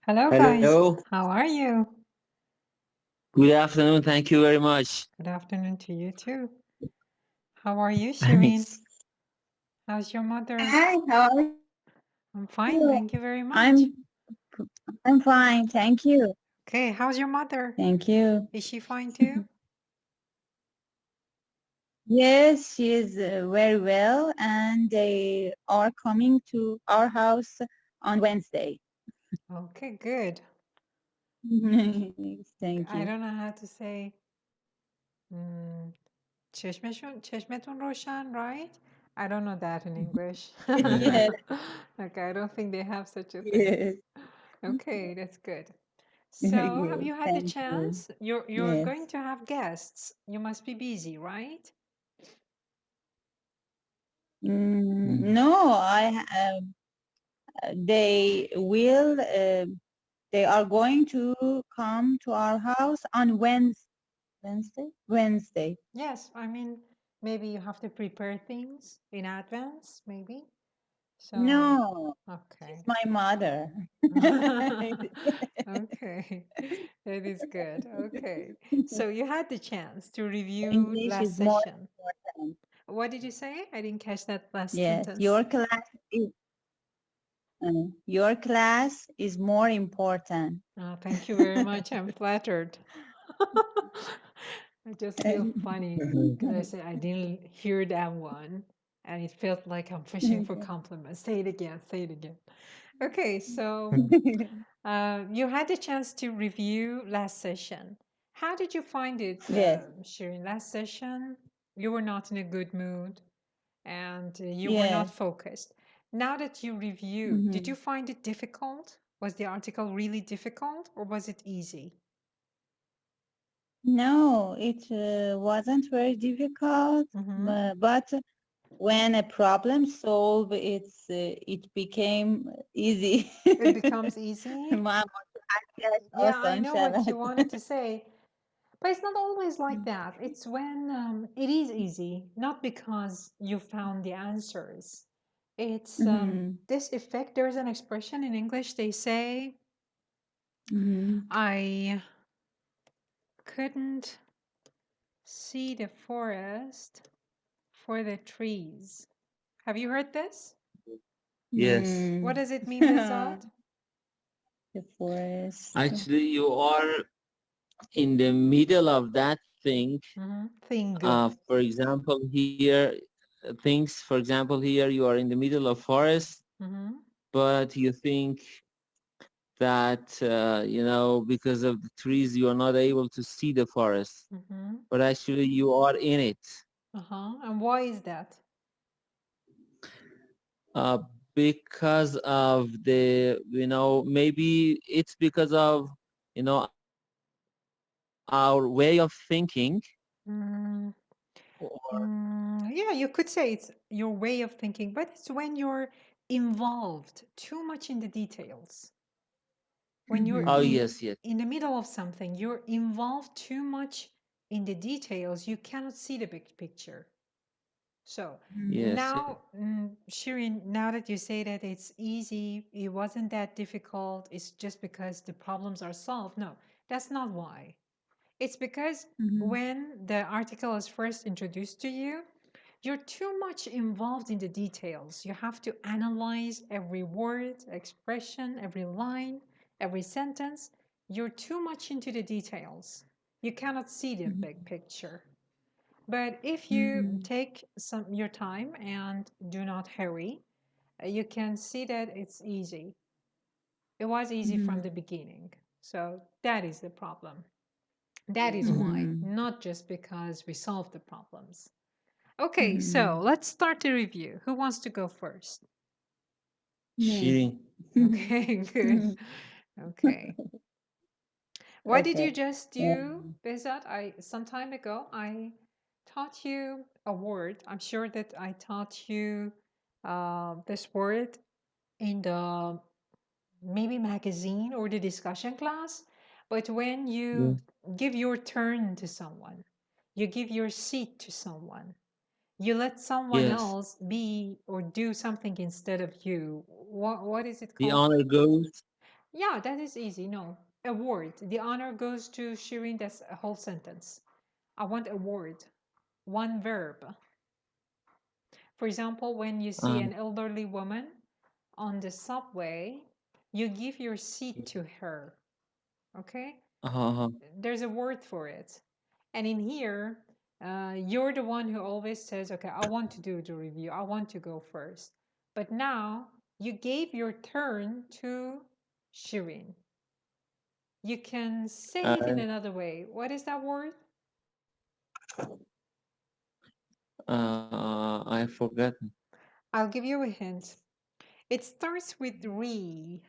Hello, guys. Hello. How are you? Good afternoon. Thank you very much. Good afternoon to you too. How are you, Shireen? Thanks. How's your mother? Hi, how are I'm fine, you? thank you very much. I'm fine, thank you. Okay, how's your mother? Thank you. Is she fine too? Yes, she is very well, and they are coming to our house on Wednesday. Okay, good. Thank I you. don't know how to say چشمتون روشن, right? I don't know that in English. Yes, Okay, I don't think they have such a thing. yes, Okay, that's good. So, have yes, you had the thank you. chance? You're Yes. going to have guests. You must be busy, right? No, they will, they are going to come to our house on Wednesday? Wednesday. Yes, I mean, maybe you have to prepare things in advance, maybe. So, No, okay. she's my mother. Okay, that is good. Okay. So you had the chance to review English last is more session. important. What did you say? I didn't catch that last Yes, sentence. your class is more important. Oh, thank you very much. I'm flattered. I just feel funny because I said I didn't hear that one, and it felt like I'm fishing for compliments. Say it again. Say it again. Okay, so you had the chance to review last session. How did you find it, Yes, Shirin? Last session, you were not in a good mood and you were yes. not focused. Now that you reviewed, did you find it difficult? Was the article really difficult or was it easy? No, it wasn't very difficult, but when a problem solved, it became easy. It becomes easy? Mom, Yeah, I know what you wanted to say. But it's not always like that. It's when it is easy, not because you found the answers. It's this effect. There's an expression in English, they say, I couldn't see the forest for the trees. Have you heard this? Yes. What does it mean, Bezat? The forest. Actually, you are in the middle of that thing. Thing. For example, here, for example, here you are in the middle of forest, but you think that, because of the trees, you are not able to see the forest. But actually, you are in it. And why is that? Because of maybe it's because of, our way of thinking. Yeah, you could say it's your way of thinking, but it's when you're involved too much in the details. When you're Yes. in the middle of something, you're involved too much in the details, you cannot see the big picture. So now, Shirin, now that you say that it's easy, it wasn't that difficult, it's just because the problems are solved. No, that's not why. It's because when the article is first introduced to you, you're too much involved in the details. You have to analyze every word, expression, every line, every sentence. You're too much into the details. You cannot see the big picture. But if you take your time and do not hurry, you can see that it's easy. It was easy from the beginning. So that is the problem. That is why, not just because we solved the problems. Okay, so let's start the review. Who wants to go first? Shirin. Okay, good. Okay. What did you just do, Bezat? Some time ago, I taught you a word. I'm sure that I taught you this word in the maybe magazine or the discussion class. But when you give your turn to someone, you give your seat to someone, you let someone else be or do something instead of you. What is it The called? honor goes. Yeah, that is easy. No, a word. The honor goes to Shirin. That's a whole sentence. I want a word, one verb. For example, when you see an elderly woman on the subway, you give your seat to her. Okay? There's a word for it. And in here, you're the one who always says, okay, I want to do the review. I want to go first. But now you gave your turn to Shirin. You can say it in another way. What is that word? I forgot. I'll give you a hint. It starts with re.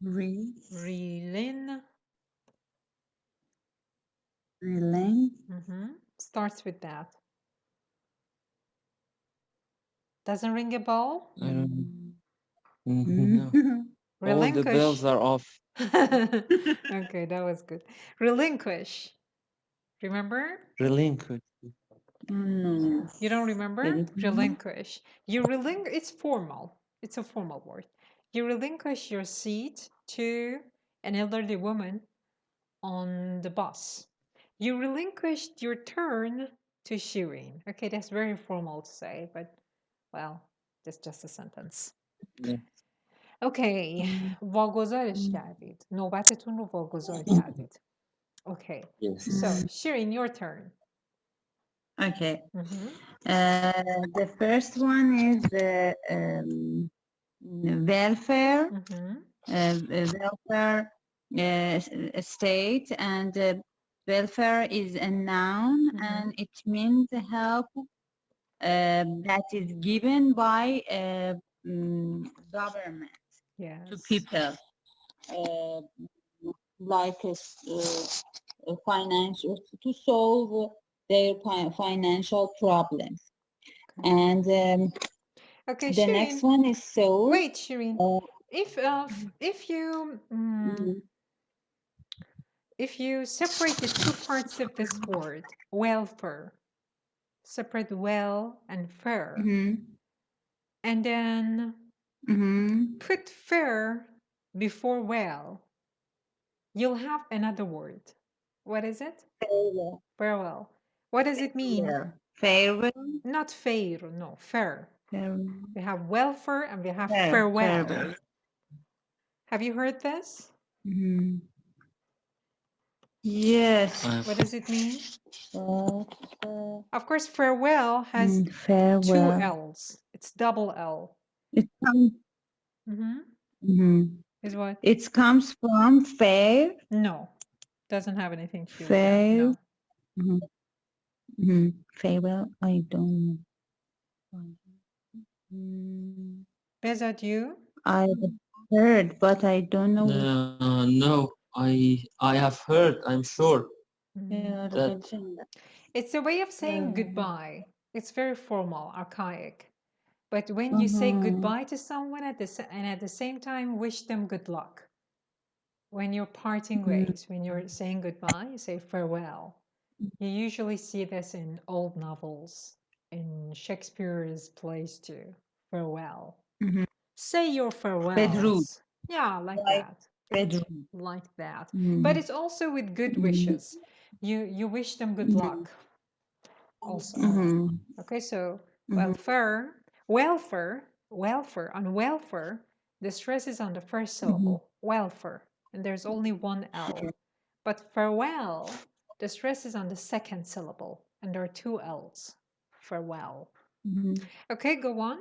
Re. Relin. Relin. Starts with that. Doesn't ring a bell? I don't know. All the bells are off. Okay, that was good. Relinquish. Remember? Relinquish. No. You don't remember? Relinquish. It's formal. It's a formal word. You relinquish your seat to an elderly woman on the bus. You relinquished your turn to Shirin. Okay, that's very formal to say, but well, that's just a sentence. Okay, واگذارش کردید. نوبتتون رو واگذار کردید. Okay, so Shirin, your turn. Okay. The first one is welfare, welfare state, and welfare is a noun, and it means help that is given by government to people, like financial, to solve their financial problems. And okay, the Shirin, next one is so. Wait, Shirin. If you separate the two parts of this word, welfare, separate well and fair, and then put fair before well, you'll have another word. What is it? Farewell. Farewell. What does it mean? Farewell. Not fair, no, fair. Farewell. We have welfare and we have farewell. Farewell. Have you heard this? Yes. What does it mean? Of course, farewell has two L's. It's double L. It comes. Is what? It comes from fair. No, doesn't have anything to do fair. with that. No. Farewell. I don't know. Bezat, you? I've heard, but I don't know. No, I have heard. I'm sure. It's a way of saying goodbye. It's very formal, archaic. But when you say goodbye to someone and at the same time wish them good luck, when you're parting ways, when you're saying goodbye, you say farewell. You usually see this in old novels, in Shakespeare's plays too. Farewell. Say your farewells. Yeah, like that. Like that. But it's also with good wishes. You wish them good luck. Also. Okay, so welfare, on welfare, the stress is on the first syllable, welfare, and there's only one L. But farewell, the stress is on the second syllable, and there are two L's. Farewell. Okay, go on.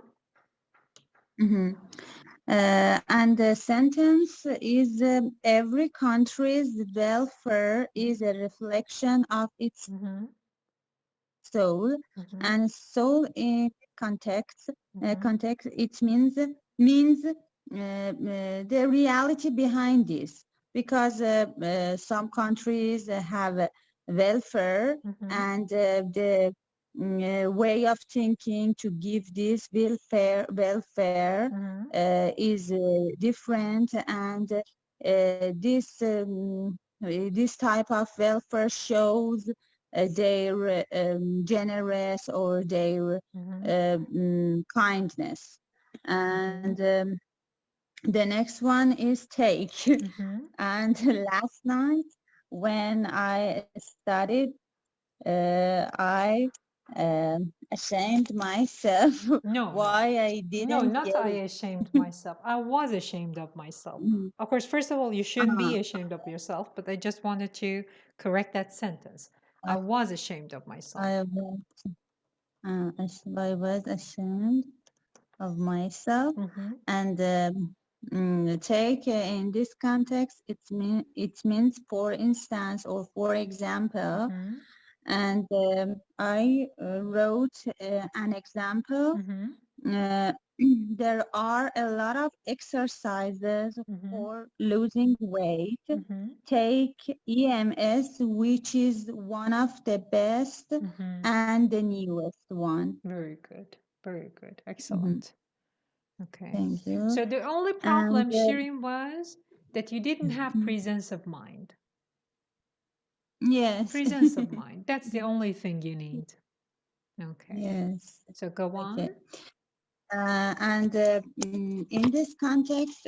And the sentence is every country's welfare is a reflection of its soul, and soul in context it means the reality behind this, because some countries have welfare and the way of thinking to give this welfare is different, and this type of welfare shows their generous or their kindness. And The next one is take. And last night when I studied, I ashamed myself why I didn't. No, not I ashamed myself. I was ashamed of myself. Of course, first of all, you shouldn't be ashamed of yourself, but I just wanted to correct that sentence. I was ashamed of myself. I was ashamed of myself. And take in this context, it means for instance or for example. And I wrote an example. There are a lot of exercises for losing weight. Take EMS, which is one of the best and the newest one. Very good. Very good. Excellent. Okay. Thank you. So the only problem, Shirin, was that you didn't have presence of mind. Yes. Presence of mind. That's the only thing you need. Okay. Yes. So go on. Okay. And in this context,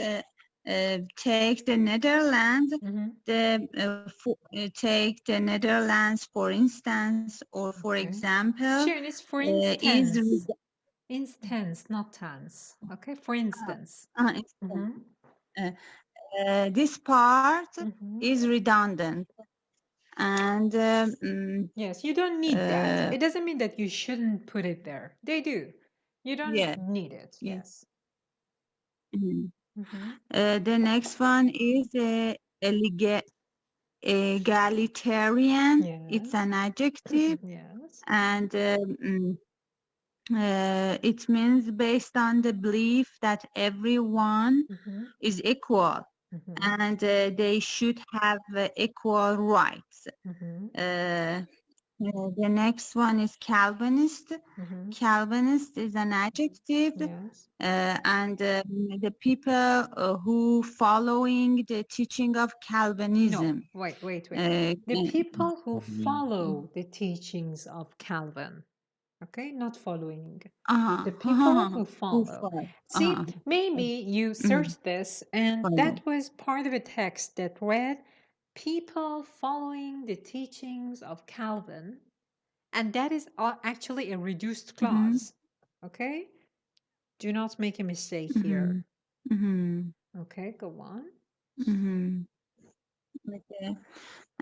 take the Netherlands. Take the Netherlands, for instance, or for example. Sharon, it's for instance. Instance, not tense. Okay, for instance. This part is redundant. And yes, you don't need that. It doesn't mean that you shouldn't put it there. They do. You don't need it. Yes. The next one is egalitarian. It's an adjective. And it means based on the belief that everyone is equal and they should have equal rights. The next one is Calvinist. Calvinist is an adjective. And the people who following the teaching of Calvinism. No, wait. The people who follow the teachings of Calvin. Okay, not following. The people who follow. See, maybe you searched this and that was part of a text that read people following the teachings of Calvin, and that is actually a reduced clause. Okay, do not make a mistake here. Okay, go on. Okay.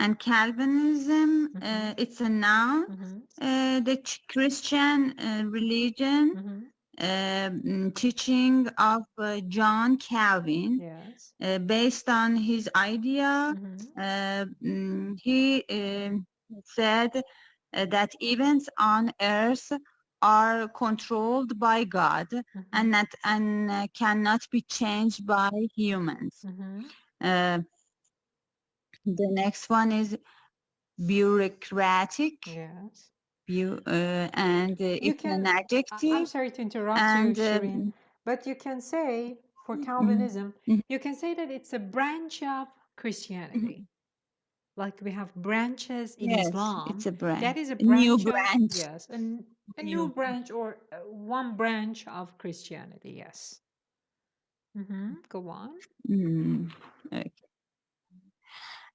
And Calvinism, it's a noun. The Christian religion, teaching of John Calvin, based on his idea, he said that events on earth are controlled by God and cannot be changed by humans. The next one is bureaucratic. Yes. And it's an adjective. I'm sorry to interrupt you, Shirin, but you can say for Calvinism, you can say that it's a branch of Christianity. Like we have branches in Islam. It's a branch. That is a branch. New branch. Yes, a new branch or one branch of Christianity. Yes. Go on. Okay.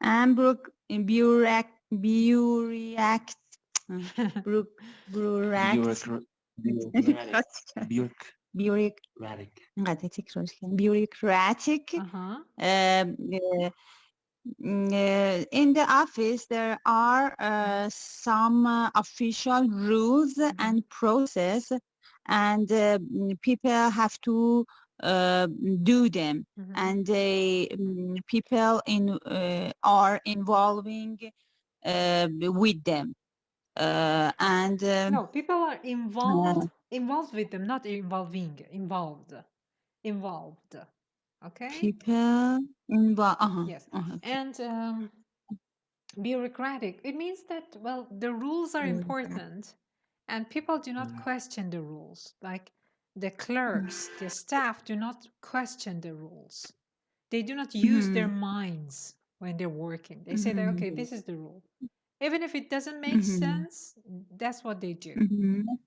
And bureaucratic. In the office, there are some official rules and process, and people have to do them, and people are involving with them, and no, people are involved with them, not involved. Okay. People involved. Yes. And bureaucratic. It means that the rules are important, and people do not question the rules. Like the clerks, the staff do not question the rules. They do not use their minds when they're working. They say that, okay, this is the rule. Even if it doesn't make sense, that's what they do.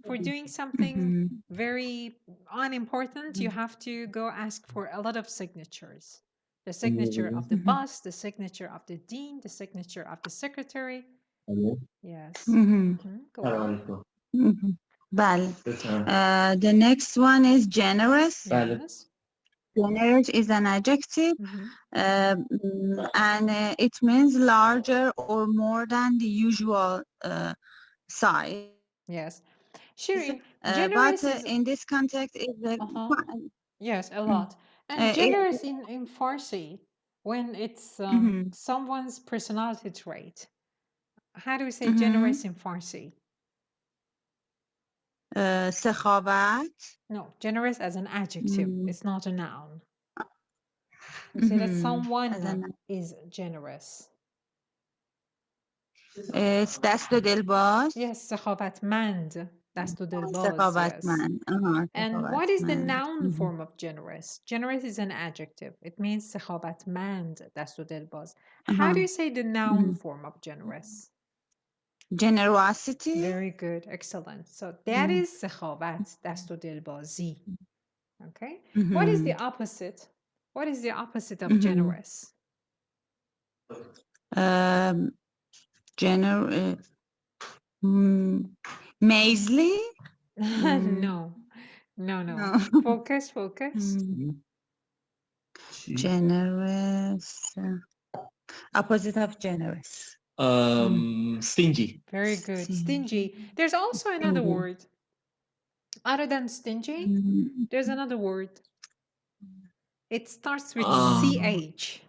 For doing something very unimportant, you have to go ask for a lot of signatures. The signature of the boss, the signature of the dean, the signature of the secretary. Yes. Go on. Well, the next one is generous. Yes. Generous is an adjective, and it means larger or more than the usual size. Yes. Shirin, But generous is... in this context is Yes, a lot. And generous in Farsi, when it's someone's personality trait. How do we say generous in Farsi? سخاوت. No, generous as an adjective. It's not a noun. We say that someone is generous. It's دست و دلباز. Yes, سخاوتمند. دست و دلباز. سخاوتمند. Yes. And what is the noun form of generous? Generous is an adjective. It means سخاوتمند. دست و دلباز. How do you say the noun form of generous? Generosity. Very good. Excellent. So that is سخاوت. دست و دلبازی. Okay. What is the opposite? What is the opposite of generous? Measly? No. Focus. Generous. Opposite of generous. Stingy. Very good. Stingy. There's also another word. Other than stingy, there's another word. It starts with CH.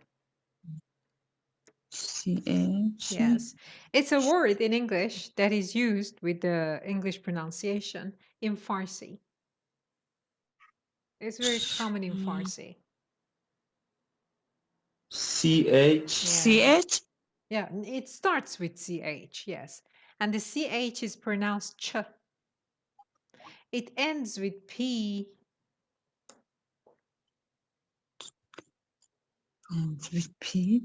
CH? Yes. It's a word in English that is used with the English pronunciation in Farsi. It's very common in Farsi. CH? CH? Yeah, it starts with CH, yes. And the CH is pronounced ch. It ends with P. Ends with P.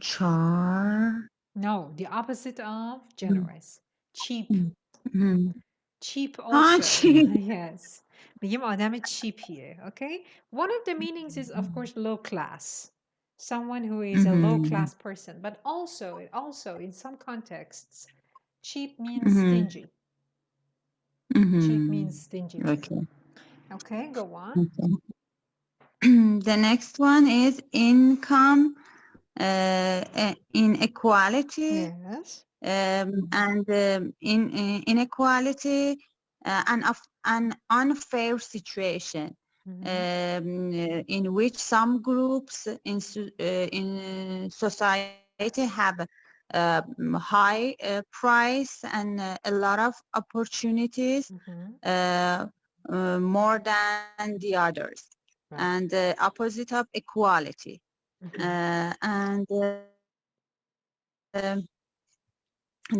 Char. No, the opposite of generous. Cheap. Cheap also. Cheap. Yes. میگیم آدم چیپیه. Okay. One of the meanings is, of course, low class. Someone who is a low class person. But also in some contexts, cheap means stingy. Cheap means stingy. Okay, go on. The next one is income inequality. Yes. And inequality, an unfair situation in which some groups in society have high price and a lot of opportunities more than the others. Right. And the opposite of equality. And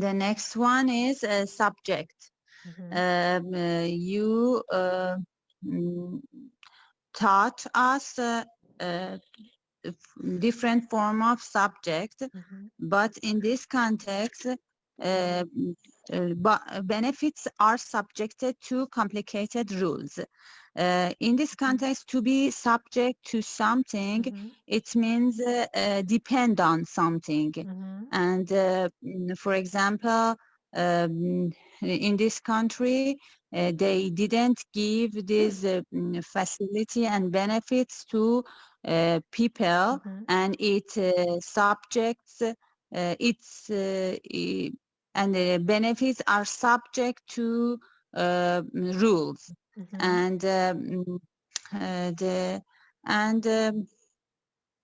the next one is a subject. You taught us different form of subject, but in this context, benefits are subjected to complicated rules. In this context, to be subject to something, it means depend on something. And for example, in this country, they didn't give this facility and benefits to people, and it subjects and the benefits are subject to rules. And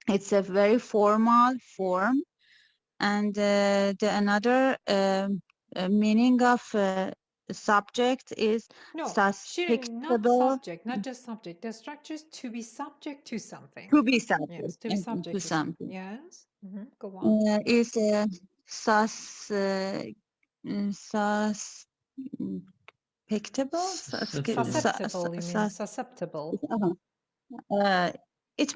it's a very formal form. And another meaning of subject is not subject, not just subject. The structure is to be subject to something. To be subject. Yes, to be subject to something. Yes. Go on. Is susceptible. Susceptible. You mean susceptible. It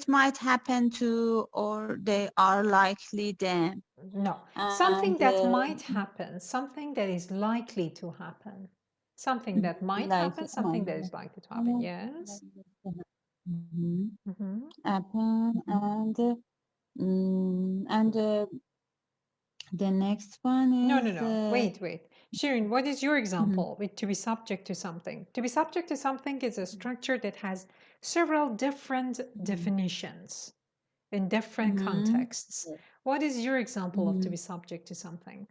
might happen to, or they are likely them. No, something And that might happen, something that is likely to happen. Something that might happen, something that is likely to happen. Yes. Happen and the next one is No. Wait. Shirin, what is your example with to be subject to something? To be subject to something is a structure that has several different definitions in different contexts. What is your example of to be subject to something?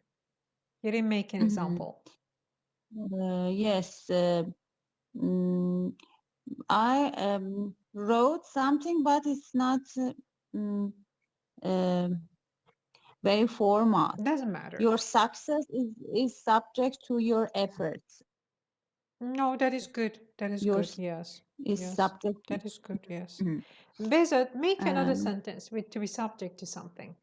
You didn't make an example. Yes. I wrote something, but it's not very formal. Doesn't matter. Your success is subject to your efforts. No, that is good. That is good. Yes. Is subject. That is good. Yes. Bezat, make another sentence with to be subject to something.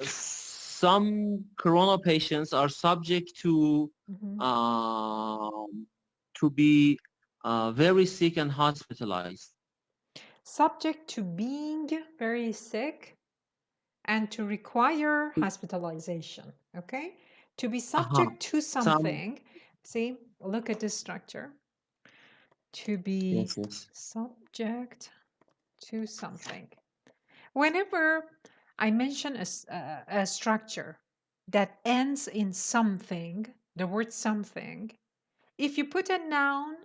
Some corona patients are subject to be very sick and hospitalized. Subject to being very sick and to require hospitalization. Okay? To be subject to something. See, look at this structure. To be subject to something. Whenever I mention a structure that ends in something, the word something, if you put a noun,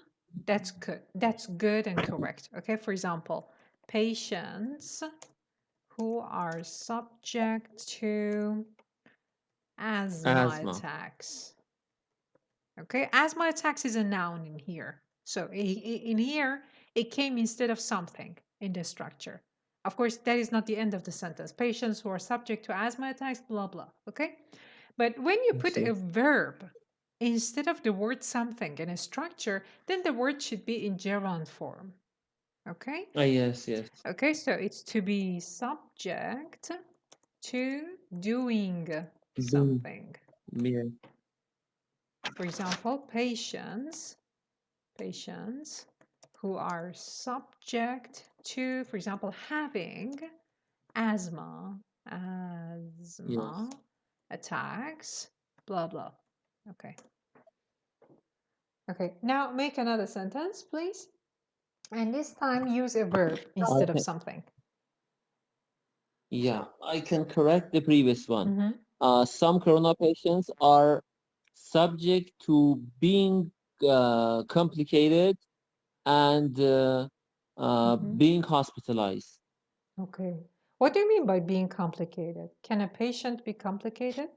that's good. That's good and correct. Okay, for example, patients who are subject to asthma attacks. Okay, asthma attacks is a noun in here. So in here, it came instead of something in the structure. Of course, that is not the end of the sentence. Patients who are subject to asthma attacks, blah, blah. Okay, but when you put a verb instead of the word something in a structure, then the word should be in gerund form. Okay? Yes. Okay, so it's to be subject to doing something. Yeah. For example, patients who are subject to, for example, having asthma attacks, blah, blah. Okay, now make another sentence, please. And this time use a verb instead of something. Yeah, I can correct the previous one. Some corona patients are subject to being complicated and being hospitalized. Okay. What do you mean by being complicated? Can a patient be complicated?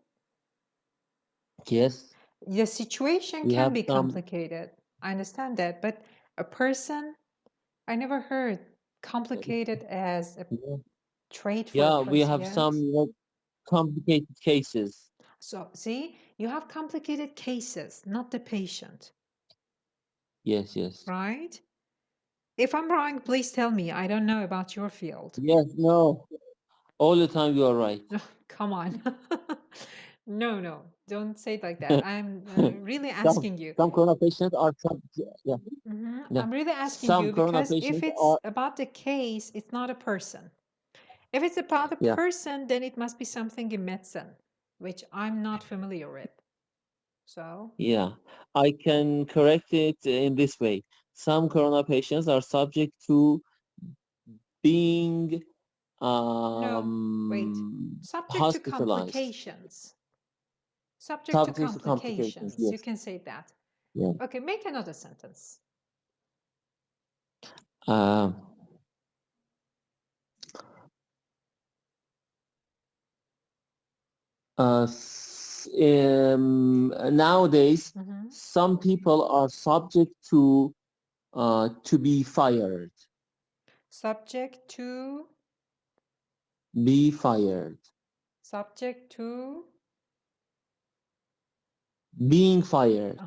Yes. The situation can be complicated. I understand that, but a person, I never heard complicated as a trait for a person. We have some complicated cases. So, see, you have complicated cases, not the patient. Yes. Right? If I'm wrong, please tell me. I don't know about your field. Yes, no. All the time you are right. Come on. No. Don't say it like that. I'm really asking you. Some corona patients are I'm really asking you because if it's about the case, it's not a person. If it's about a person, then it must be something in medicine, which I'm not familiar with. So? Yeah, I can correct it in this way. Some corona patients are subject to being subject to complications. Subject to complications. Yes. You can say that. Yeah. Okay, make another sentence. Nowadays, some people are subject to be fired. Subject to be fired. Subject to being fired.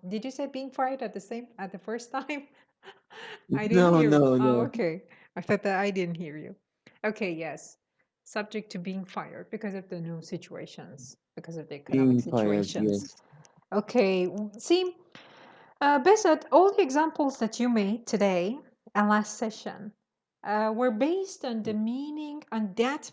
Did you say being fired at the first time? I didn't hear you. No. Okay. I thought that I didn't hear you. Okay, yes. Subject to being fired because of the new situations, because of the economic situations. Yes. Okay. See, Besat, all the examples that you made today and last session, were based on the meaning, on that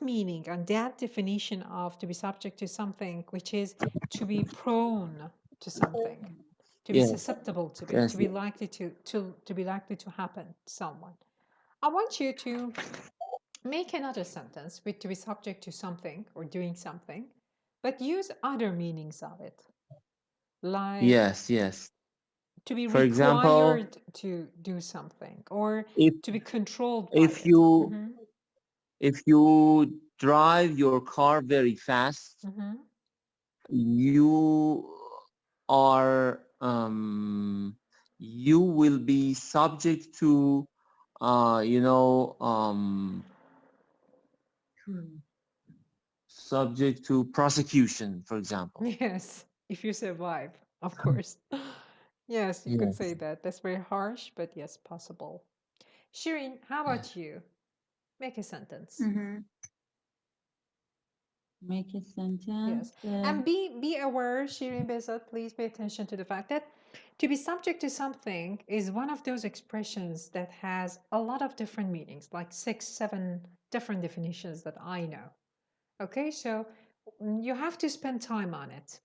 definition of to be subject to something, which is to be prone to something, to be susceptible to it, to be likely to be likely to happen to someone. I want you to make another sentence with to be subject to something or doing something, but use other meanings of it. Like to be For required example, to do something, or to be controlled by if you drive your car very fast, you are you will be subject to subject to prosecution, for example. Yes, if you survive, of course. Yes, you could say that. That's very harsh, but yes, possible. Shirin, how about you? Make a sentence. Make a sentence. Yes, and be aware, Shirin Bezat, please pay attention to the fact that to be subject to something is one of those expressions that has a lot of different meanings, like 6, 7 different definitions that I know. Okay, so you have to spend time on it.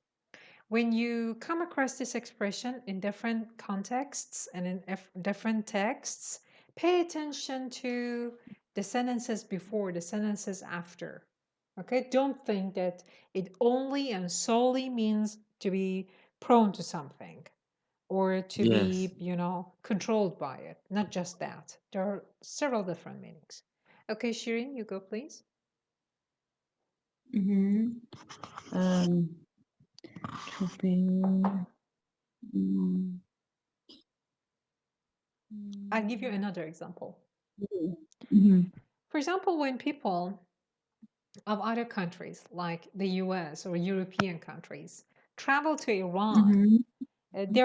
When you come across this expression in different contexts and in different texts, pay attention to the sentences before, the sentences after. Okay, don't think that it only and solely means to be prone to something or to be, controlled by it. Not just that. There are several different meanings. Okay, Shirin, you go, please. To be... I'll give you another example. For example, when people of other countries like the US or European countries travel to Iran, they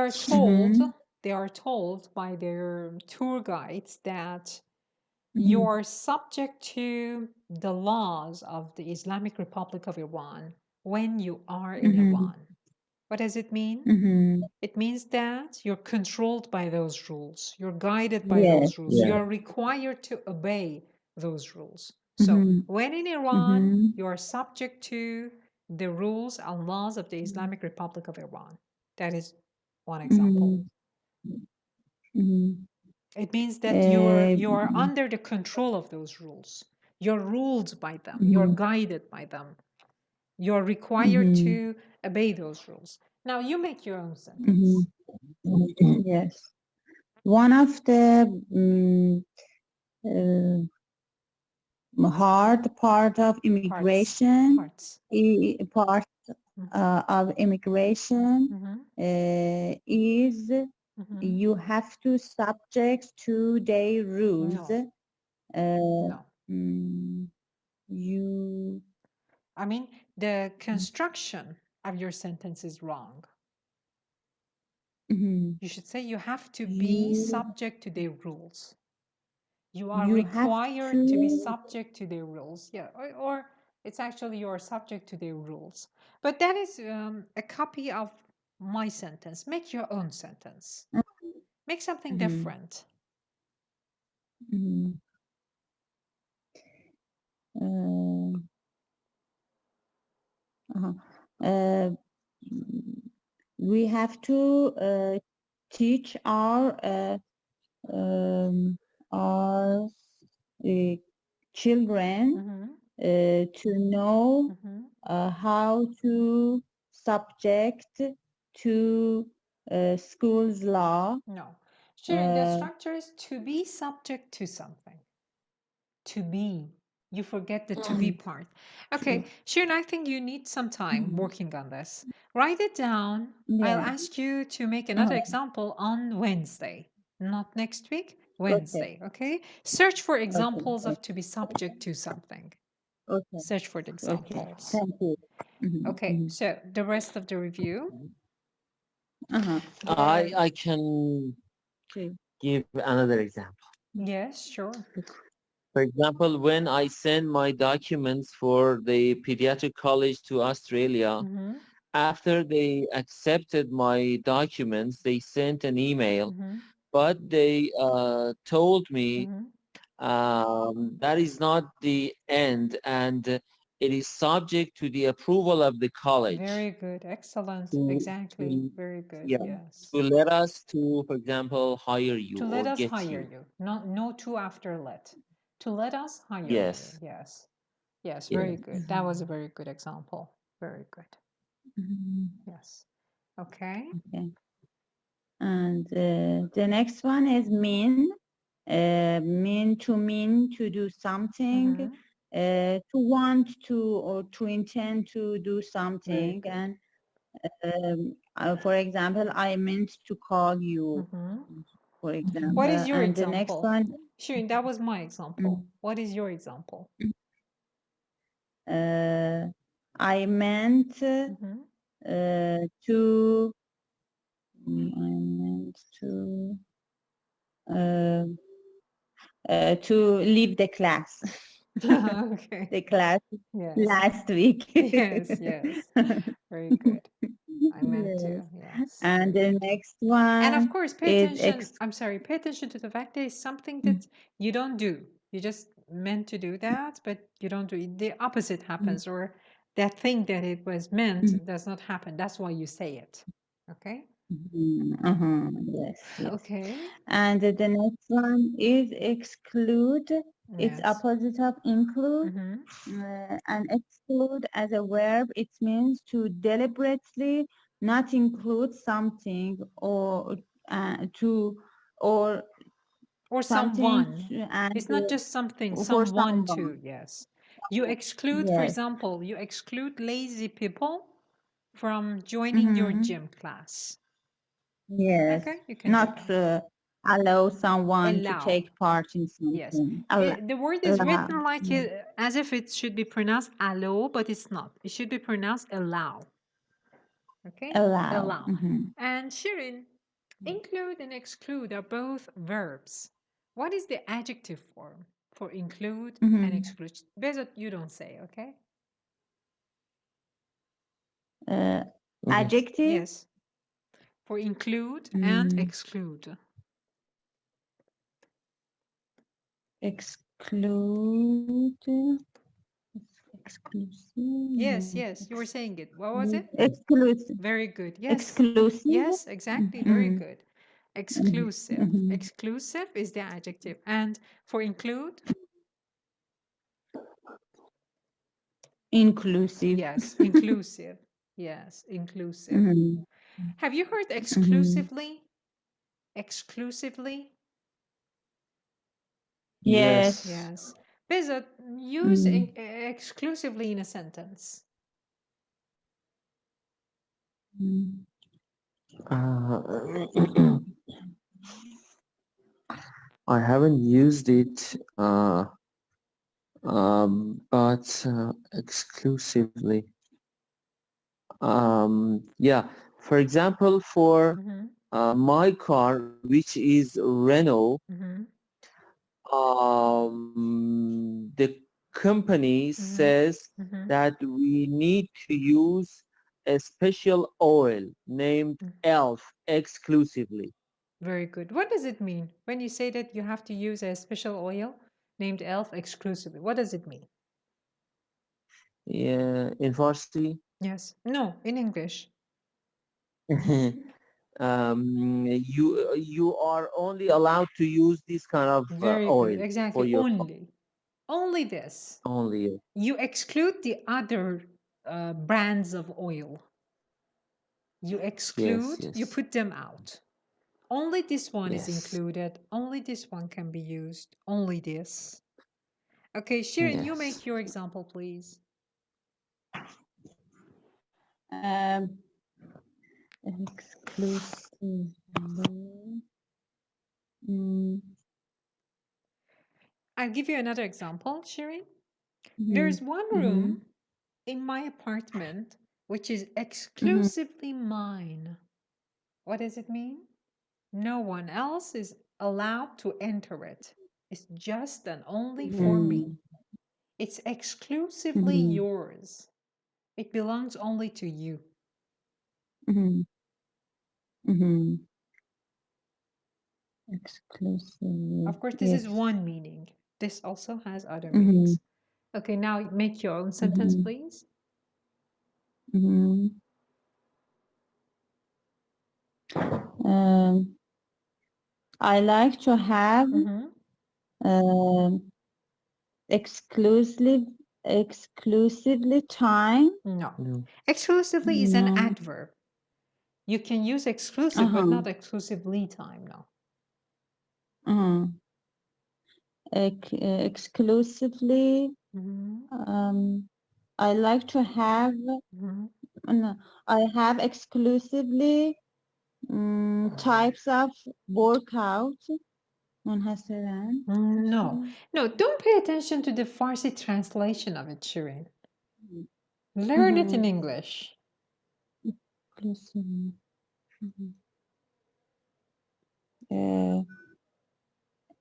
are told by their tour guides that you are subject to the laws of the Islamic Republic of Iran when you are in Iran. What does it mean? It means that you're controlled by those rules. You're guided by those rules. You're required to obey those rules. So when in Iran, you are subject to the rules and laws of the Islamic Republic of Iran. That is one example. It means that you are under the control of those rules. You're ruled by them. You're guided by them. You're required to obey those rules. Now you make your own sentence. Yes. One of the hard part of immigration of immigration is you have to subject to their rules. No. You... I mean, the construction of your sentence is wrong. You should say you have to be subject to their rules. You are required to be subject to their rules. Yeah, or it's actually you are subject to their rules. But that is a copy of my sentence. Make your own sentence. Make something different. We have to teach our children to know how to subject to school's law. No. Sure, the structure is to be subject to something. To be. You forget the to be part. Okay, Shirin, I think you need some time working on this. Write it down. I'll ask you to make another example on Wednesday. Not next week, Wednesday, okay? Search for examples of to be subject to something. Search for the examples. Thank you. Okay, so the rest of the review. I can give another example. Yes, sure. For example, when I send my documents for the pediatric college to Australia, after they accepted my documents, they sent an email, but they told me that is not the end, and it is subject to the approval of the college. Very good. Excellent. Exactly. Very good. Yeah, Yes. to let us to, for example, hire you To or let us get hire you. you. No to after let. To let us hire Yes. you. Yes. Yes. Yeah. Very good. That was a very good example. Very good. Yes. Okay. Okay. And the next one is mean. Mean to do something, to want to, or to intend to do something. And for example, I meant to call you, for example. What is your and example? The next one, Shirin, that was my example. What is your example? I meant to leave the class. Okay. The class Yes. last week. Yes, yes. Very good. I meant to, yes. And the next one, and of course, pay attention. I'm sorry, pay attention to the fact that it's something that you don't do. You just meant to do that, but you don't do it. The opposite happens, or that thing that it was meant does not happen. That's why you say it. Okay? Yes, yes. Okay. And the next one is exclude. It's opposite of include. And exclude as a verb, it means to deliberately not include something, or or someone. It's not just something, someone too. Yes. You exclude, for example, you exclude lazy people from joining your gym class. Yes. Okay, you can not allow someone to take part in something. Yes. The word is written like as if it should be pronounced allow, but it's not. It should be pronounced allow. Okay? Allow. And Shirin, include and exclude are both verbs. What is the adjective form for include and exclude? Bezot, you don't say, okay? Adjective? Yes. For include and exclude. Exclude. Exclusive. Yes, yes, you were saying it. What was it? Exclusive. Very good. Yes. Exclusive. Yes, exactly. Very good. Exclusive. Exclusive is the adjective. And for include? Inclusive. Yes, inclusive. Yes, inclusive. Have you heard exclusively? Exclusively? Yes. Yes. Bezot, use exclusively in a sentence. I haven't used it, but exclusively. Yeah, for example, for my car, which is Renault, the company says that we need to use a special oil named ELF exclusively. Very good. What does it mean when you say that you have to use a special oil named ELF exclusively? What does it mean? Yeah, in Farsi? Yes. No, in English. You are only allowed to use this kind of Very oil good. Exactly. for your Only this. only. You exclude the other brands of oil. You exclude, you put them out. Only this one is included. Only this one can be used. Only this. Okay, Shirin, you make your example, please. Exclusively. I'll give you another example, Shirin. There's one room in my apartment which is exclusively mine. What does it mean? No one else is allowed to enter it. It's just and only for me. It's exclusively yours. It belongs only to you. Exclusively. Of course, this is one meaning. this also has other meanings. Okay, now make your own sentence, please. I like to have exclusively time. No. Exclusively is an adverb. You can use exclusive, but not exclusively time, no. Exclusively, I like to have, I have exclusively types of workout. No, don't pay attention to the Farsi translation of it, Shirin. Learn it in English.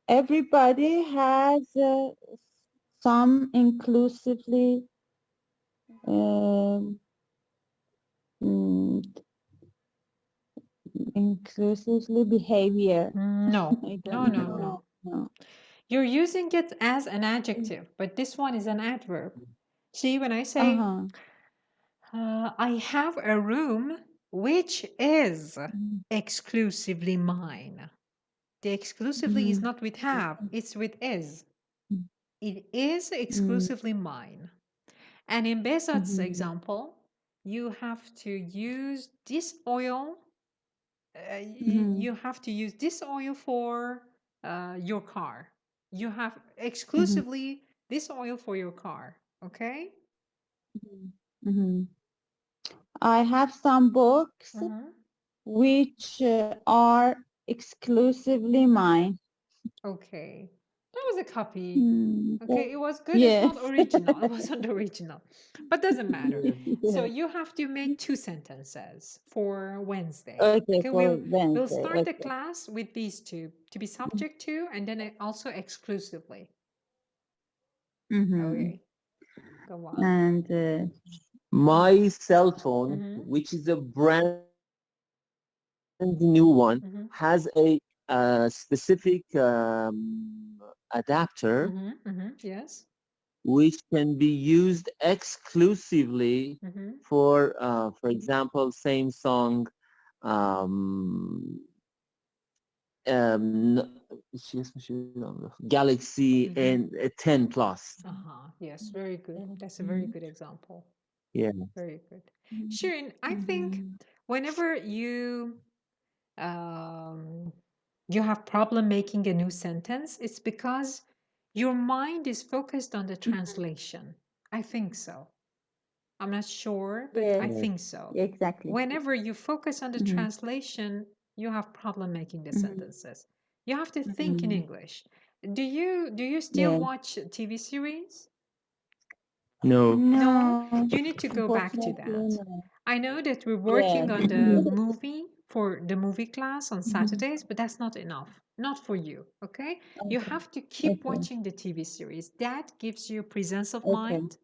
Everybody has some inclusively behavior. No. You're using it as an adjective, but this one is an adverb. See, when I say, I have a room which is exclusively mine. The exclusively is not with have, it's with is. It is exclusively mine. And in Besat's example, you have to use this oil. You have to use this oil for your car. You have exclusively this oil for your car. Okay? I have some books which are exclusively mine. Okay. That was a copy. Okay, it was good. It's not original. It wasn't original. But doesn't matter. So you have to make 2 sentences for Wednesday. Okay, for Wednesday. We'll start the class with these 2. To be subject to, and then also exclusively. Okay. Go on. And my cell phone, which is a brand new one, has a specific adapter, yes, which can be used exclusively for example, Samsung Galaxy and 10 Plus. Yes, very good. That's a very good example. Yeah. Very good. Shirin, I think whenever you have problem making a new sentence, it's because your mind is focused on the translation. I think so. I'm not sure, but I think so. Exactly. Whenever you focus on the translation, you have problem making the sentences. You have to think in English. Do you still watch TV series? No. You need to go back to that. I know that we're working on the movie for the movie class on Saturdays, but that's not enough. Not for you, okay? You have to keep watching the TV series. That gives you presence of mind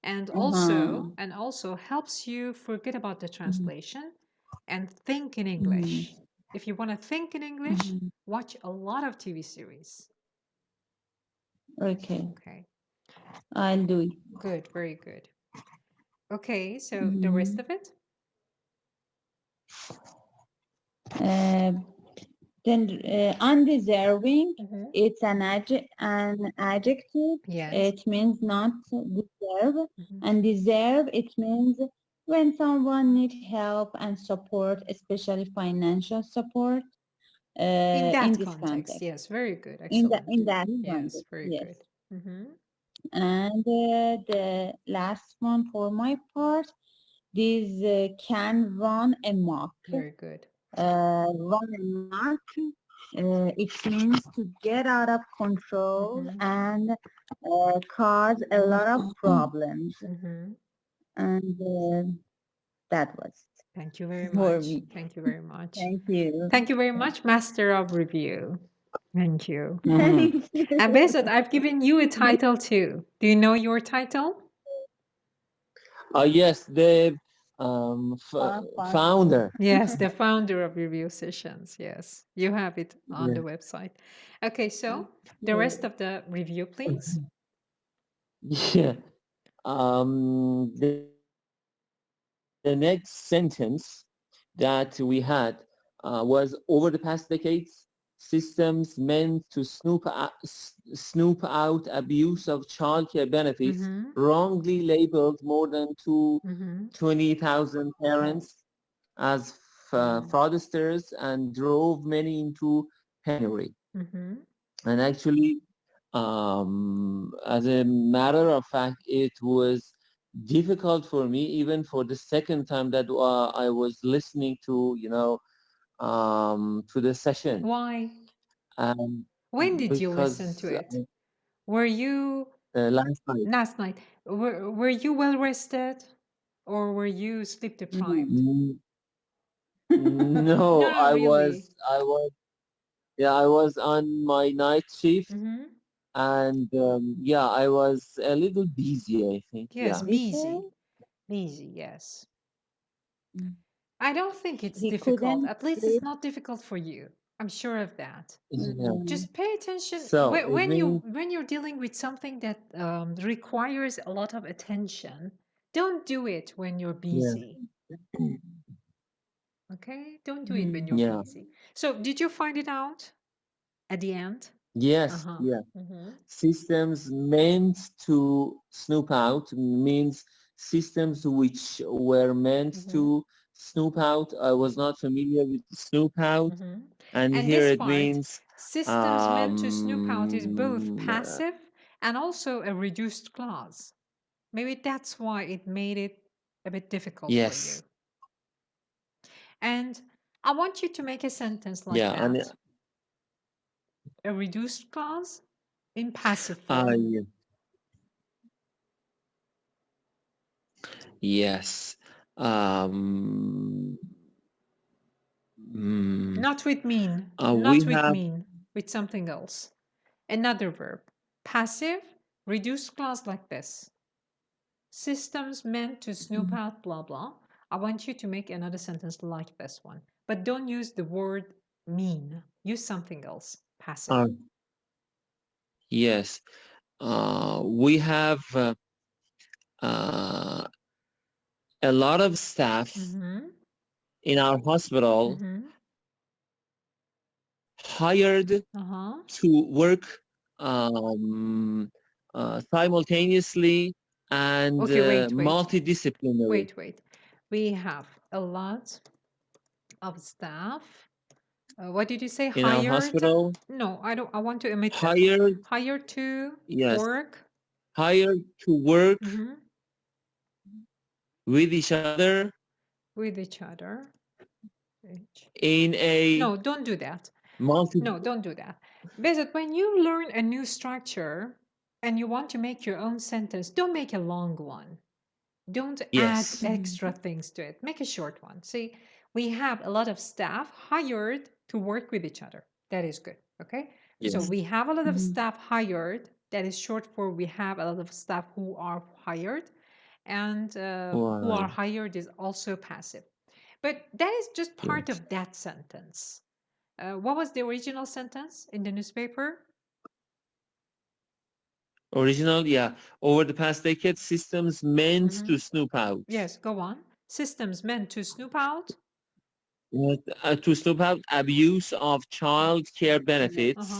and also helps you forget about the translation and think in English. If you want to think in English, watch a lot of TV series. Okay. I'll do it. Good, very good. Okay, so the rest of it? Then undeserving, it's an adjective. Yes. It means not deserve. And deserve, it means when someone needs help and support, especially financial support. In that this context, yes, very good. Excellent. In that yes, context, very good. And the last one for my part, this can run amok. Very good. Run amok, it means to get out of control and cause a lot of problems. And that was Thank you very for much. me. Thank you very much. Thank you. Thank you very much, Master of Review. Thank you. And Besat, I've given you a title too. Do you know your title? Yes, the founder. Yes, the founder of review sessions. Yes, you have it on the website. Okay, so the rest of the review, please. Yeah. The next sentence that we had was, over the past decades, systems meant to snoop out abuse of childcare benefits wrongly labeled more than 20,000 parents as fraudsters and drove many into penury. And actually, as a matter of fact, it was difficult for me, even for the second time that I was listening to, to the session. Why? When did you listen to it? Were you last night? Last night. Were you well rested, or were you sleep deprived? No, I really. I was on my night shift, and I was a little busy, I think. Yes, busy, yes. I don't think it's difficult. At least it's not difficult for you. I'm sure of that. Just pay attention. So when you're dealing with something that requires a lot of attention, don't do it when you're busy. Okay? Don't do it when you're busy. So did you find it out at the end? Yes, Systems meant to snoop out means systems which were meant to snoop out. I was not familiar with snoop out. And here it means systems meant to snoop out is both passive and also a reduced clause. Maybe that's why it made it a bit difficult for you. And I want you to make a sentence like that. A reduced clause in passive form. Yes. Not with mean. Not with mean. With something else. Another verb. Passive, reduced clause like this. Systems meant to snoop out, blah, blah. I want you to make another sentence like this one. But don't use the word mean. Use something else. Passive. Yes. We have a lot of staff in our hospital hired to work simultaneously and multidisciplinary. Wait. We have a lot of staff. What did you say? In our hospital? No, I don't. I want to omit hired. That. Hired to work. Hired to work with each other. With each other. In a. No, don't do that. No, don't do that. Because when you learn a new structure and you want to make your own sentence, don't make a long one. Don't add extra things to it. Make a short one. See, we have a lot of staff hired to work with each other. That is good. Okay. Yes. So we have a lot of staff hired. That is short for we have a lot of staff who are hired. And who are hired is also passive. But that is just part of that sentence. What was the original sentence in the newspaper? Original, yeah. Over the past decade, systems meant to snoop out. Yes, go on. Systems meant to snoop out. To snoop out abuse of child care benefits.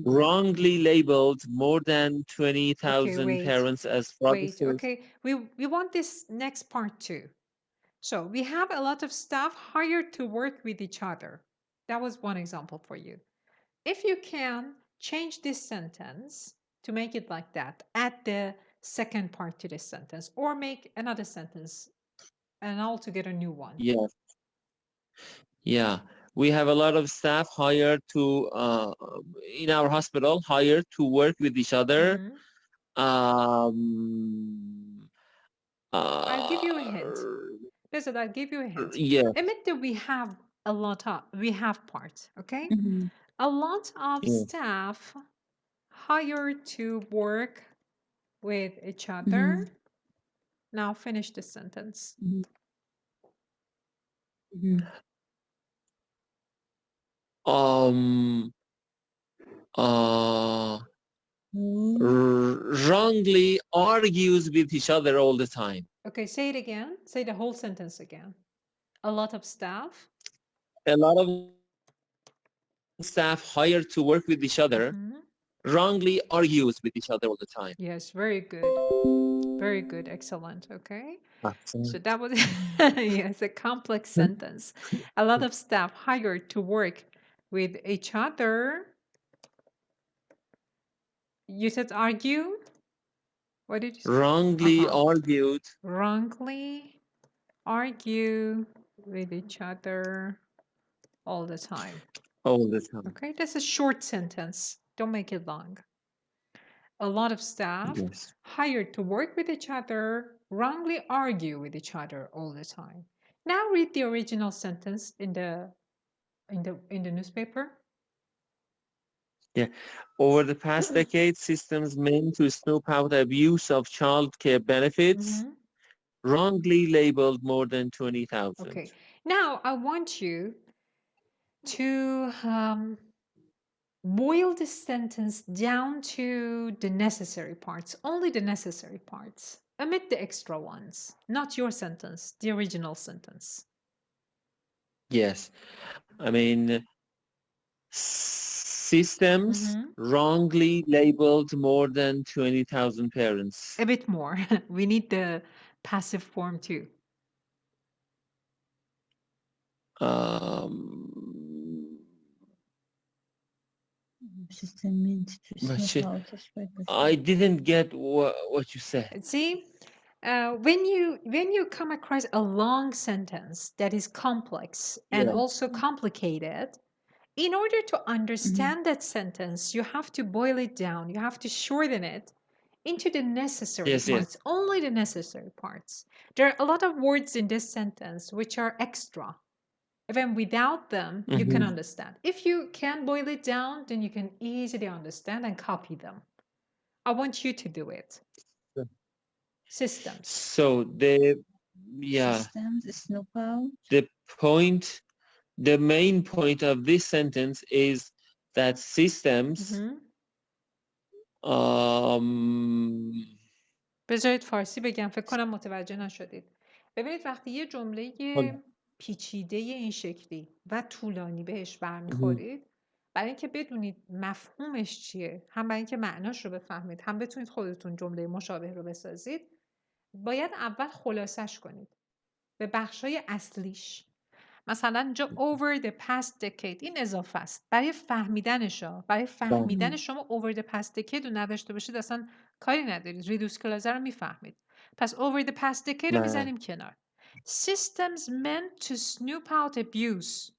Wrongly labeled more than 20,000 parents as fraudsters. Okay. We want this next part too. So we have a lot of staff hired to work with each other. That was one example for you. If you can change this sentence to make it like that, add the second part to this sentence, or make another sentence, an altogether new one. Yes. Yeah. We have a lot of staff hired to, in our hospital, hired to work with each other. I'll give you a hint. Listen, I'll give you a hint. Yeah. Admit that we have a lot of, we have parts, okay? A lot of staff hired to work with each other. Now finish the sentence. Wrongly argues with each other all the time. Okay, say it again. Say the whole sentence again. A lot of staff. A lot of staff hired to work with each other wrongly argues with each other all the time. Yes, very good. Very good. Excellent. Okay. So that was, yes, a complex sentence. A lot of staff hired to work with each other. You said argue? What did you say? Wrongly argued. Wrongly argue with each other all the time. All the time. Okay, that's a short sentence. Don't make it long. A lot of staff hired to work with each other wrongly argue with each other all the time. Now read the original sentence in the newspaper. Yeah. Over the past decade, systems meant to snoop out abuse of child care benefits wrongly labeled more than 20,000. Okay. Now I want you to boil the sentence down to the necessary parts, only the necessary parts. Omit the extra ones, not your sentence, the original sentence. Yes. I mean, systems wrongly labeled more than 20,000 parents. A bit more. We need the passive form too. I didn't get what you said. See, when you come across a long sentence that is complex and also complicated, in order to understand that sentence, you have to boil it down. You have to shorten it into the necessary parts, only the necessary parts. There are a lot of words in this sentence which are extra. Even without them, you can understand. If you can boil it down, then you can easily understand and copy them. I want you to do it. Systems. So the main point of this sentence is that systems بذارید فارسی بگم، فکر کنم متوجه نشدید. ببینید وقتی یه جمله پیچیده این شکلی و طولانی بهش برمیخورید، برای اینکه بدونید مفهومش چیه، هم برای اینکه معناش رو بفهمید، هم بتونید خودتون جمله مشابه رو بسازید، باید اول خلاصش کنید به بخشای اصلیش. مثلا اینجا over the past decade این اضافه است برای فهمیدنشا. برای فهمیدن شما over the past decade رو نداشته باشید اصلا کاری ندارید. reduce clause رو میفهمید. پس over the past decade رو میزنیم کنار. systems meant to snoop out abuse.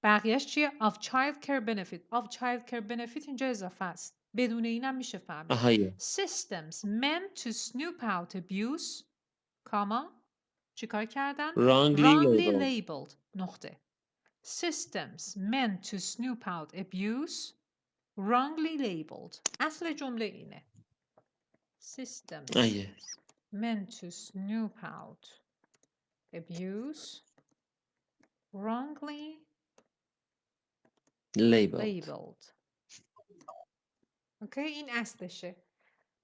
بقیهش چیه؟ of child care benefit. of child care benefit اینجا اضافه است. بدون اینم میشه فهمید. systems meant to snoop out abuse کاما چیکار کردن؟ wrongly labeled. نقطه. systems meant to snoop out abuse wrongly labeled. اصل جمله اینه. systems meant to snoop out abuse wrongly labeled. اوکی، این اصلشه.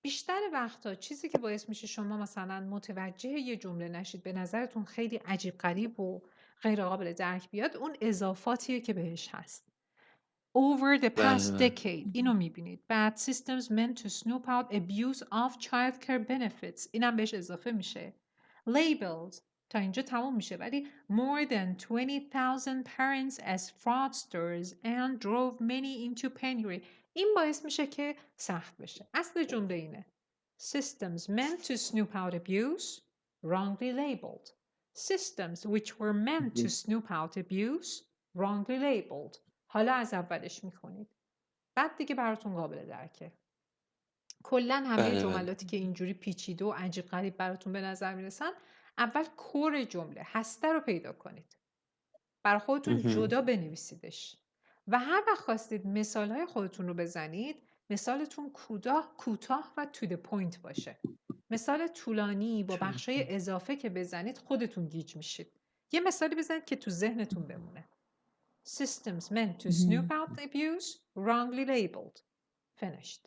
بیشتر وقتا چیزی که باعث میشه شما مثلا متوجه یه جمله نشید، به نظرتون خیلی عجیب غریب و غیر قابل درک بیاد، اون اضافاتیه که بهش هست. over the past decade اینو میبینید. بعد systems meant to snoop out abuse of child care benefits اینم بهش اضافه میشه. labeled تا اینجا تموم میشه، ولی more than 20,000 parents as fraudsters and drove many into penury این باعث میشه که سخت بشه. اصل جمله اینه. systems meant to snoop out abuse wrongly labeled. systems which were meant to snoop out abuse wrongly labeled. حالا از اولش میخونید. بعد دیگه براتون قابل درکه. کلن همه جملاتی که اینجوری پیچیده و عجیب غریب براتون به نظر میرسن، اول کور جمله هسته رو پیدا کنید. برای خودتون جدا بنویسیدش. و هر وقت خواستید مثالهای خودتون رو بزنید، مثالتون کوتاه و to the point باشه. مثال طولانی با بخشای اضافه که بزنید خودتون گیج میشید. یه مثالی بزنید که تو ذهنتون بمونه. Systems meant to snoop out abuse wrongly labeled. Finished.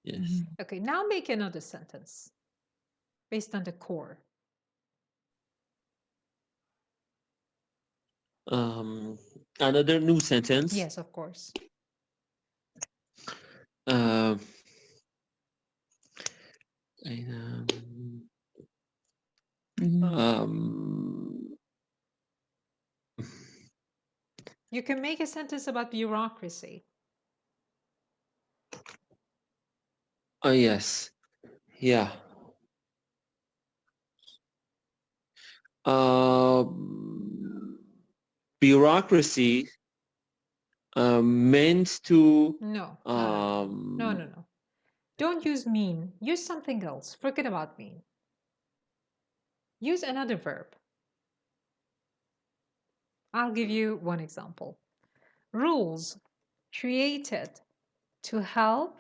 Yes. Okay, now make another sentence based on the core. Another new sentence. Yes, of course. You can make a sentence about bureaucracy. Oh, yes. Yeah. Bureaucracy meant to... No. No. Don't use mean. Use something else. Forget about mean. Use another verb. I'll give you one example. Rules created to help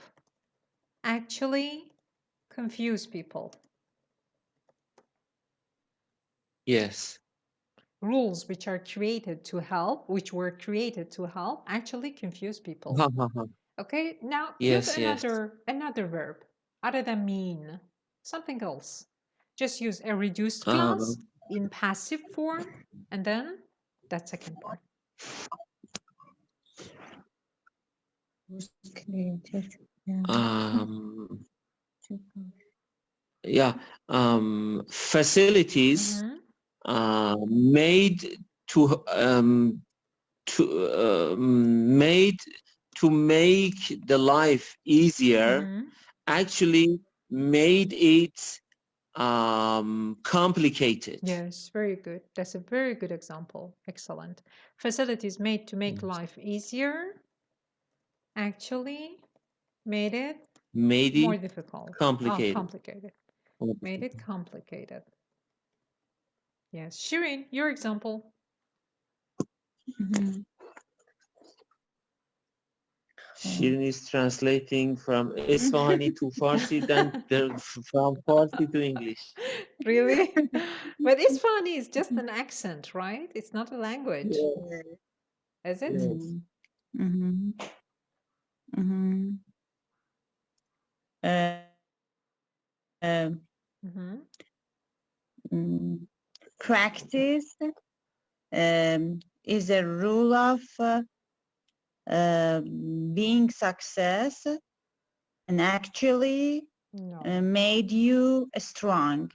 actually confuse people. Yes. Rules which were created to help actually confuse people. Okay, now use another verb other than mean, something else. Just use a reduced class in passive form, and then that second part. Facilities made to make the life easier actually made it complicated. Yes, very good. That's a very good example. Excellent. Facilities made to make life easier actually made it more difficult. Complicated. Made it complicated. Yes. Shirin, your example. Shirin is translating from Isfahani to Farsi, then from Farsi to English. Really? But Isfahani is just an accent, right? It's not a language. Yeah. Is it? Practice is a rule of being success and actually made you strong.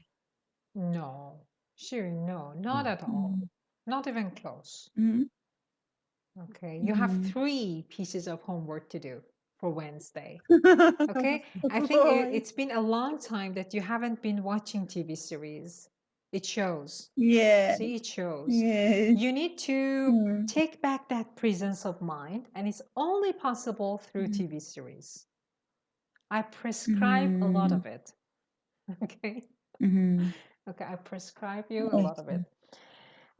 No, Shirin, no, not at all. Not even close. Okay, you have 3 pieces of homework to do for Wednesday. Okay, I think it's been a long time that you haven't been watching TV series. It shows. Yeah. See, it shows. Yeah. You need to take back that presence of mind, and it's only possible through TV series. I prescribe a lot of it. Okay. Okay, I prescribe you a lot of it.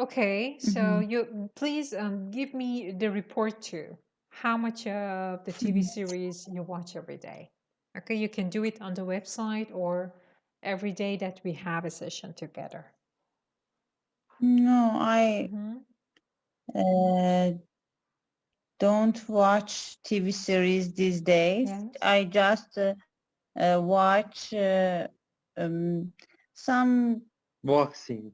Okay, so you please give me the report too. How much of the TV series you watch every day? Okay, you can do it on the website or every day that we have a session together. No, I don't watch TV series these days. Yes. I just watch some boxing.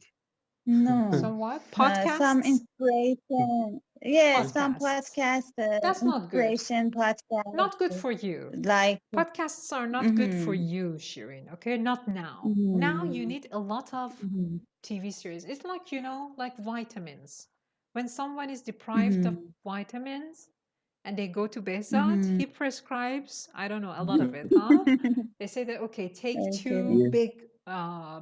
No. Some what? Podcasts? Some inspiration. Yes, some Podcasts. podcast. That's not good. Inspiration podcast. Not good for you. Like podcasts are not good for you, Shirin. Okay, not now. Now you need a lot of TV series. It's like, you know, like vitamins. When someone is deprived of vitamins and they go to Behzad, he prescribes, I don't know, a lot of it, huh? They say that, okay, take 2 big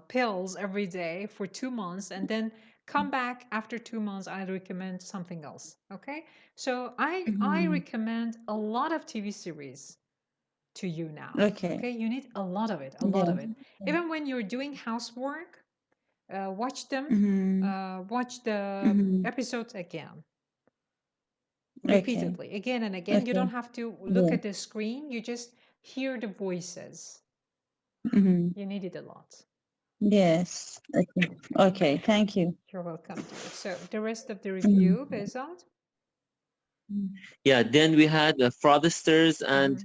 pills every day for 2 months and then come back after 2 months. I recommend something else. Okay, so I recommend a lot of TV series to you now. Okay, you need a lot of it, even when you're doing housework. Watch them. Watch the episodes again, repeatedly, again and again. You don't have to look at the screen. You just hear the voices. You need it a lot. Yes. Okay. Thank you. You're welcome, dear. So the rest of the review, Behzad? Yeah, then we had fraudsters and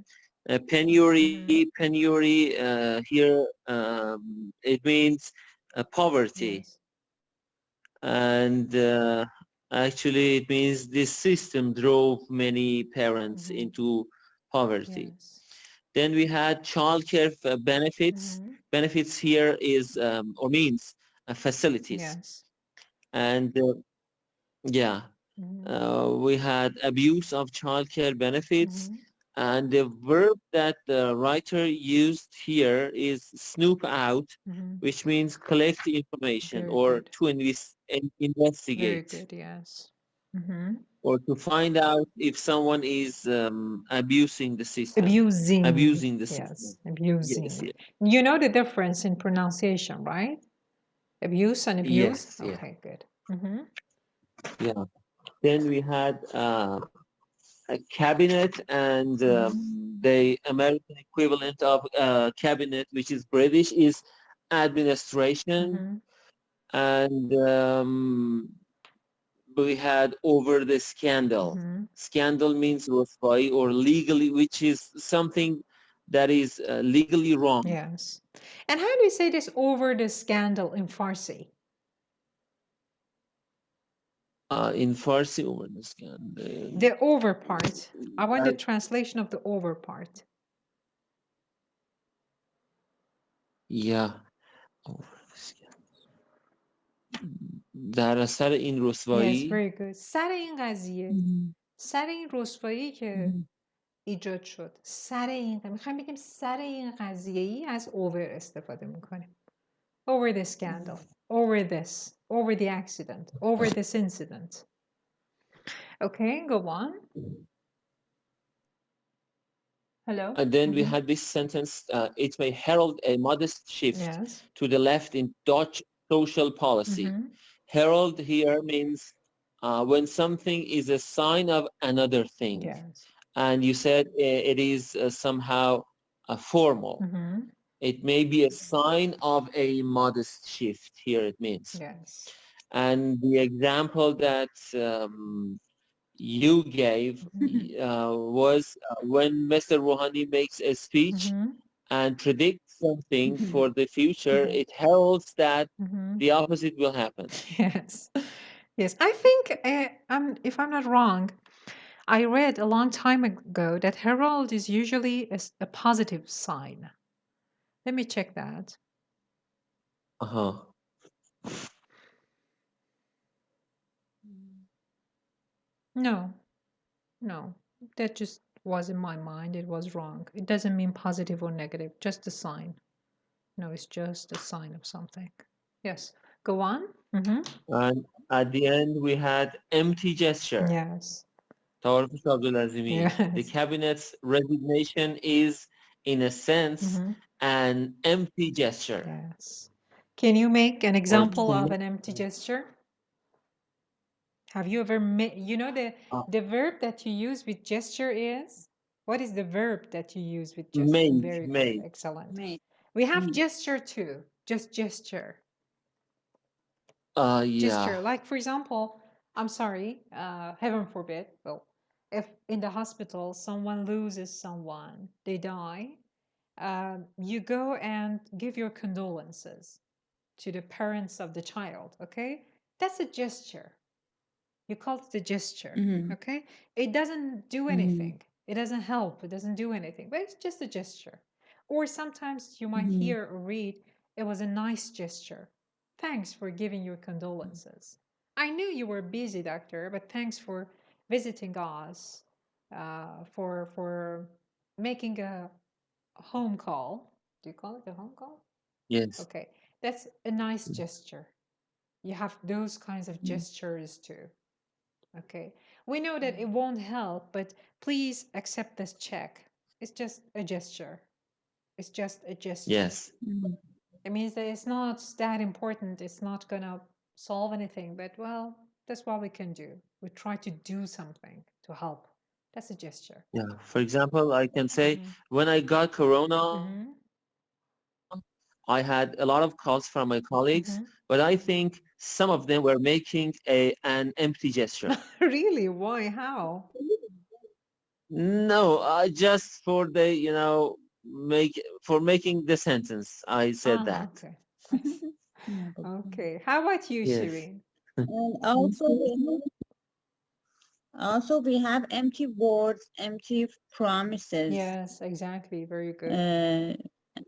penury. Penury here, it means poverty. Yes. And actually it means this system drove many parents into poverty. Yes. Then we had childcare benefits. Benefits here is or means facilities. Yes. And yeah, we had abuse of childcare benefits. And the verb that the writer used here is snoop out, which means collect information. Very or good. to investigate. Very good, yes. Or to find out if someone is abusing the system. Abusing the system. Yes, abusing. Yes, yes. You know the difference in pronunciation, right? Abuse and abuse? Yes, yeah. Okay, good. Yeah. Then we had a cabinet, and the American equivalent of cabinet, which is British, is administration. And we had over the scandal. Scandal means رسوایی or legally, which is something that is legally wrong. Yes. And how do you say this, over the scandal, in Farsi? In Farsi, over the scandal. The over part. I want the translation of the over part. Yeah. در اثر این رسوایی. Yes, very good. سر این قضیه، سر این رسوایی که ایجاد شد، سر این میخوایم بگیم سر این قضیه ای از over استفاده میکنیم. Over the scandal, over this, over the accident, over this incident. Okay, go on. Hello. And then we had this sentence, it may herald a modest shift to the left in Dutch social policy. Herald here means when something is a sign of another thing. Yes. And you said it is somehow formal. It may be a sign of a modest shift, here it means. Yes. And the example that you gave was when Mr. Rouhani makes a speech and predicts something for the future, it heralds that the opposite will happen. Yes. Yes. I think, if I'm not wrong, I read a long time ago that herald is usually a positive sign. Let me check that. No, that just was in my mind. It was wrong. It doesn't mean positive or negative, just a sign. No, it's just a sign of something. Yes, go on. And at the end, we had empty gesture. Yes. The cabinet's resignation is, in a sense, an empty gesture. Yes. Can you make an example of an empty gesture? Have you ever made, you know, the verb that you use with gesture is? What is the verb that you use with gesture? Made. Very good. Excellent. Made. We have gesture too. Just gesture. Gesture. Like, for example, I'm sorry, heaven forbid, well, if in the hospital someone loses someone, they die, you go and give your condolences to the parents of the child, okay? That's a gesture. You call it the gesture, okay? It doesn't do anything. It doesn't help. It doesn't do anything, but it's just a gesture. Or sometimes you might hear or read, it was a nice gesture. Thanks for giving your condolences. I knew you were busy, doctor, but thanks for visiting us, for making a home call. Do you call it a home call? Yes. Okay, that's a nice gesture. You have those kinds of gestures too. Okay, we know that it won't help, but please accept this check. It's just a gesture. It's just a gesture. Yes. It means that it's not that important. It's not going to solve anything, but well, that's what we can do. We try to do something to help. That's a gesture. Yeah. For example, I can say, when I got corona, I had a lot of calls from my colleagues, but I think some of them were making an empty gesture. Really? Why? How? No, just for the, making the sentence. I said that. Okay. Okay. How about you, Yes. Shireen? And also we have empty words, empty promises. Yes, exactly. Very good.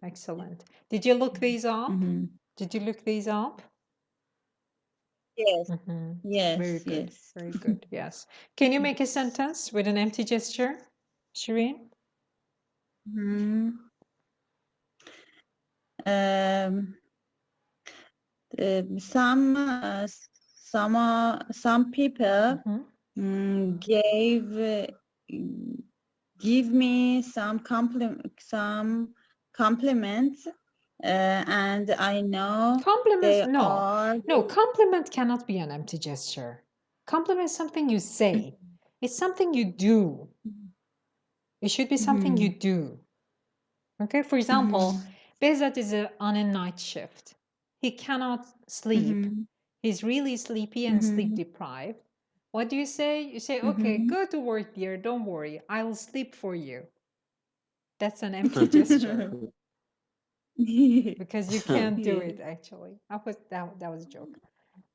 Excellent. Did you look these up? Did you look these up? Yes. Yes. Very good. Yes. Very good. Yes. Can you make a sentence with an empty gesture, Shireen? Some people give me some compliments, and I know compliments. No, compliment cannot be an empty gesture. Compliment is something you say. It's something you do. It should be something you do. Okay, for example, Behzat is on a night shift. He cannot sleep. He's really sleepy and sleep deprived. What do you say? You say, okay, go to work, dear. Don't worry. I'll sleep for you. That's an empty gesture. Because you can't do it, actually. That was a joke.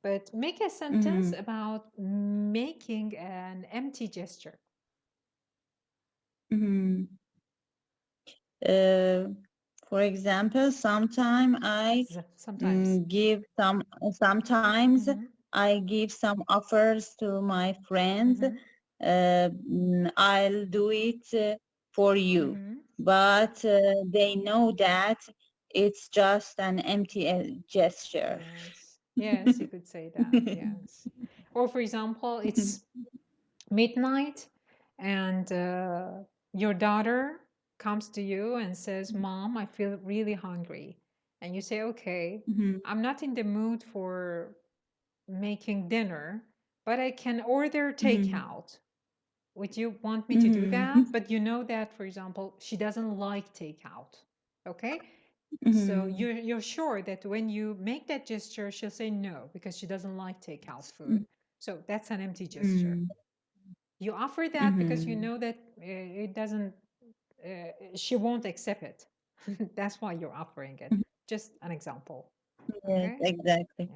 But make a sentence about making an empty gesture. For example, sometimes I give some offers to my friends. I'll do it for you, but they know that it's just an empty gesture. Yes, you could say that. Yes. Or for example, it's midnight and your daughter comes to you and says, Mom, I feel really hungry. And you say, okay, I'm not in the mood for making dinner, but I can order takeout. Would you want me to do that? But you know that, for example, she doesn't like takeout. Okay? So you're sure that when you make that gesture, she'll say no because she doesn't like takeout food. So that's an empty gesture. You offer that because you know that it doesn't, she won't accept it. That's why you're offering it. Just an example. Okay? Yes, exactly.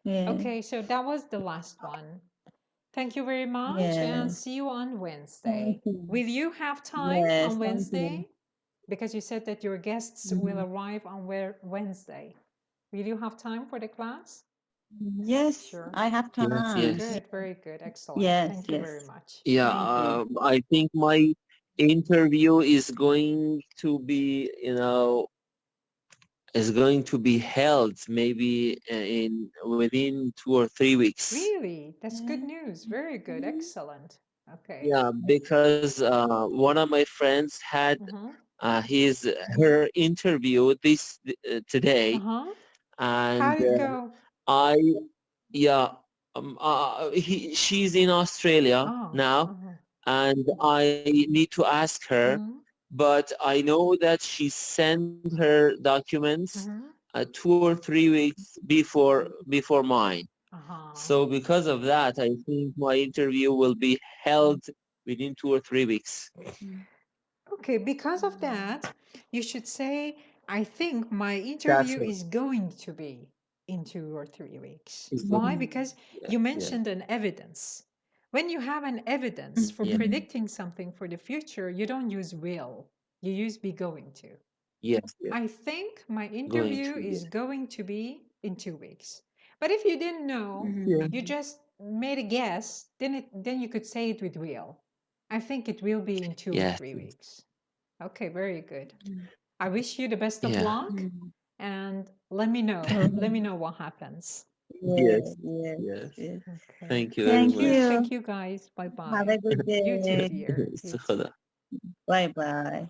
Yes. Okay, so that was the last one. Thank you very much and see you on Wednesday. Will you have time on Wednesday? Because you said that your guests will arrive on Wednesday. Will you have time for the class? Yes, sure. I have time. Yes. Good, very good, excellent. Yes, Thank you very much. Yeah, I think my interview is going to be, held maybe within 2 or 3 weeks. Really? That's good news. Very good, excellent. Okay. Yeah, because one of my friends had her interview today, and how did it go? She's in Australia now, and I need to ask her, but I know that she sent her documents 2 or 3 weeks before mine. So because of that, I think my interview will be held within 2 or 3 weeks. Okay, because of that, you should say, I think my interview is going to be in 2 or 3 weeks. Why? Because you mentioned an evidence. When you have an evidence for predicting something for the future, you don't use will, you use be going to. Yes. I think my interview is going to be in 2 weeks. But if you didn't know, you just made a guess, then you could say it with will. I think it will be in 2 or 3 weeks. Okay, very good. I wish you the best of luck and let me know. Let me know what happens. Yes. Okay. Thank you very much. Thank you guys. Bye bye. Have a good day. You too, dear. You too. Bye bye.